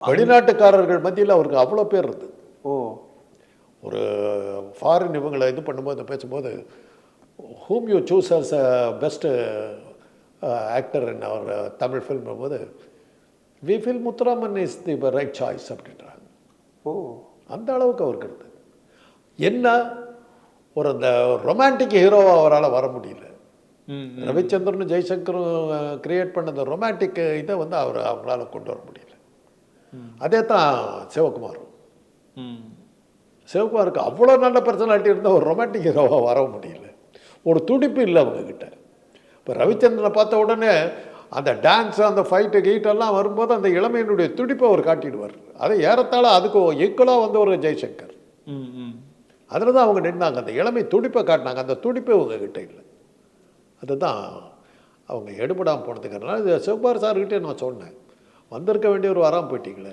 வெளிநாட்டுக்காரர்கள் மத்தியில் அவருக்கு அவ்வளோ பேர் இருந்தது. ஓ! ஒரு ஃபாரின் இவங்கள இது பண்ணும்போது பேசும்போது, "who you choose as a best actor in our Tamil film" போது, "we feel Muthuraman is the right choice" அப்படின்றாங்க. ஓ! அந்த அளவுக்கு அவருக்கு இருந்தது. என்ன ஒரு அந்த ரொமான்டிக் ஹீரோவாக அவரால் வர முடியல. ரவிச்சந்திரனும் ஜெய்சங்கரும் கிரியேட் பண்ண அந்த ரொமான்டிக் இதை வந்து அவங்களால கொண்டு வர முடியல. அதே தான் சிவகுமாரும். சிவகுமாருக்கு அவ்வளோ நல்ல பர்சனாலிட்டி இருந்தால் ஒரு ரொமான்டிக் ஹீரோவாக வர முடியல. ஒரு துடிப்பு இல்லை அவங்கக்கிட்ட. இப்போ ரவிச்சந்திரனை பார்த்த உடனே அந்த டான்ஸ், அந்த ஃபைட்டு கீட்டெல்லாம் வரும்போது அந்த இளமையினுடைய துடிப்பை அவர் காட்டிடுவார். அதை ஏறத்தாழ அதுக்கு ஈக்குவலாக வந்து ஒரு ஜெய்சங்கர். அதில் தான் அவங்க நின்னாங்க. அந்த இளமை துடிப்பை காட்டினாங்க. அந்த துடிப்பே உங்ககிட்ட இல்லை. அதுதான் அவங்க எடுபடாமல் போனதுங்கிறதுனால இது சிவகுமார் சார்கிட்டே நான் சொன்னேன், வந்திருக்க வேண்டியவர் வராமல் போயிட்டீங்களே.